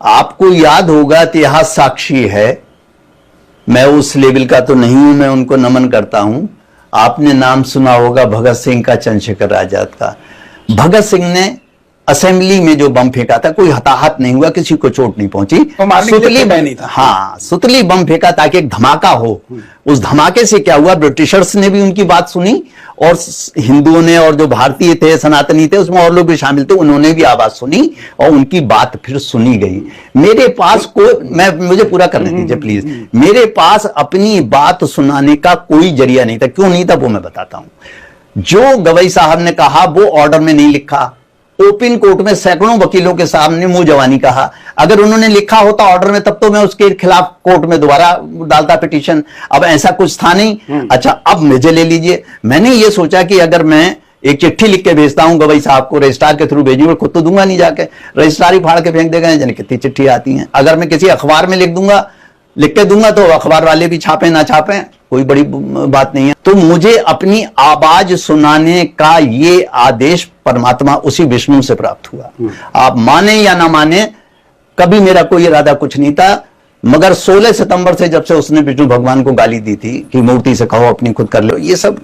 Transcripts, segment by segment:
आपको याद होगा, इतिहास साक्षी है, मैं उस लेवल का तो नहीं हूं, मैं उनको नमन करता हूं। आपने नाम सुना होगा भगत सिंह का, चंद्रशेखर आजाद का। भगत सिंह ने असेंबली में जो बम फेंका था, कोई हताहत नहीं हुआ, किसी को चोट नहीं पहुंची, सुतली नहीं था। हाँ, सुतली बम फेंका ताकि एक धमाका हो। उस धमाके से क्या हुआ, ब्रिटिशर्स ने भी उनकी बात सुनी और हिंदुओं ने, और जो भारतीय थे, सनातनी थे, उसमें और लोग भी शामिल थे, उन्होंने भी आवाज सुनी और उनकी बात फिर सुनी गई। मेरे पास मुझे पूरा करने दीजिए प्लीज। मेरे पास अपनी बात सुनाने का कोई जरिया नहीं था। क्यों नहीं था वो मैं बताता हूं। जो गवई साहब ने कहा वो ऑर्डर में नहीं लिखा, ओपन कोर्ट में सैकड़ों वकीलों के सामने मुंह जवानी कहा। अगर उन्होंने लिखा होता ऑर्डर में, तब तो मैं उसके खिलाफ कोर्ट में दोबारा डालता पिटीशन। अब ऐसा कुछ था नहीं। अच्छा, अब मुझे ले लीजिए। मैंने ये सोचा कि अगर मैं एक चिट्ठी लिख के भेजता हूं गवई साहब को, रजिस्ट्रार के थ्रू भेजी, खुद तो दूंगा नहीं, जाके रजिस्ट्रार ही फाड़ के फेंक देगा, जाने कितनी चिट्ठी आती हैं। अगर मैं किसी अखबार में लिख के दूंगा तो अखबार वाले भी छापे ना छापे, कोई बड़ी बात नहीं है। तो मुझे अपनी आवाज सुनाने का ये आदेश परमात्मा उसी विष्णु से प्राप्त हुआ। आप माने या ना माने, कभी मेरा कोई इरादा कुछ नहीं था। मगर 16 सितंबर से जब से उसने विष्णु भगवान को गाली दी थी कि मूर्ति से कहो अपनी खुद कर लो, ये सब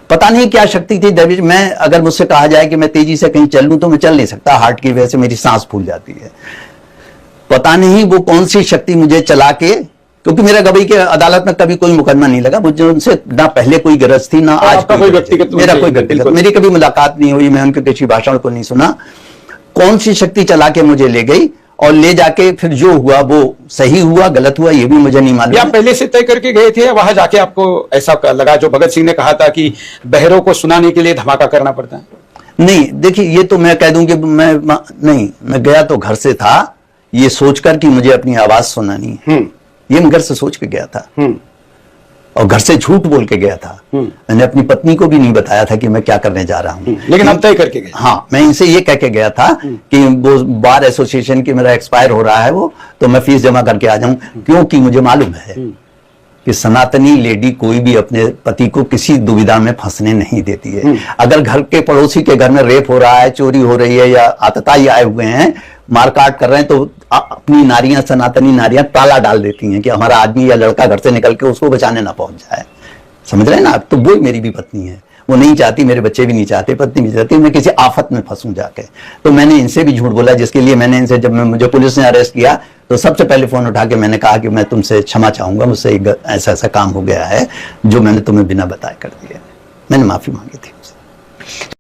पता नहीं क्या शक्ति थी दैविक। मैं, अगर मुझसे कहा जाए कि मैं तेजी से कहीं चल लूं तो मैं चल नहीं सकता, हार्ट की वजह से मेरी सांस फूल जाती है। पता नहीं वो कौन सी शक्ति मुझे चला के, क्योंकि मेरा गवई के अदालत में कभी कोई मुकदमा नहीं लगा, मुझे उनसे ना पहले कोई गरज थी ना आज कोई व्यक्तिगत, मेरा कोई व्यक्तिगत, मेरी कभी मुलाकात नहीं हुई, मैं उनके किसी भाषण को नहीं सुना। कौन सी शक्ति चला के मुझे ले गई और ले जाके फिर जो हुआ वो सही हुआ गलत हुआ ये भी मुझे नहीं मालूम। आप पहले से तय करके गए थे, वहां जाके आपको ऐसा लगा जो भगत सिंह ने कहा था कि बहरों को सुनाने के लिए धमाका करना पड़ता है? नहीं, देखिए, ये तो मैं कह दूं कि मैं गया तो घर से था, ये सोचकर कि मुझे अपनी आवाज सुनानी है, ये मैं घर से सोच के गया था और घर से झूठ बोल के गया था। मैंने अपनी पत्नी को भी नहीं बताया था कि मैं क्या करने जा रहा हूं। लेकिन हम तय करके गए। हाँ, मैं इनसे ये कह के गया था कि वो बार एसोसिएशन की मेरा एक्सपायर हो रहा है वो, तो मैं फीस जमा करके आ जाऊं, क्योंकि मुझे मालूम है कि सनातनी लेडी कोई भी अपने पति को किसी दुविधा में फंसने नहीं देती है। अगर घर के पड़ोसी के घर में रेप हो रहा है, चोरी हो रही है, या आतताई आए हुए हैं, मारकाट कर रहे हैं, तो अपनी नारियां, सनातनी नारियां ताला डाल देती हैं कि हमारा आदमी या लड़का घर से निकल के उसको बचाने ना पहुंच जाए। समझ रहे हैं ना? तो वो मेरी भी पत्नी है, वो नहीं चाहती, मेरे बच्चे भी नहीं चाहते, पत्नी भी चाहती मैं किसी आफत में फंसूं जाके। तो मैंने इनसे भी झूठ बोला, जिसके लिए मैंने इनसे, जब मुझे पुलिस ने अरेस्ट किया तो सबसे पहले फोन उठा के मैंने कहा कि मैं तुमसे क्षमा चाहूंगा, मुझसे ऐसा ऐसा काम हो गया है जो मैंने तुम्हें बिना बताए कर दिया। मैंने माफी मांगी थी।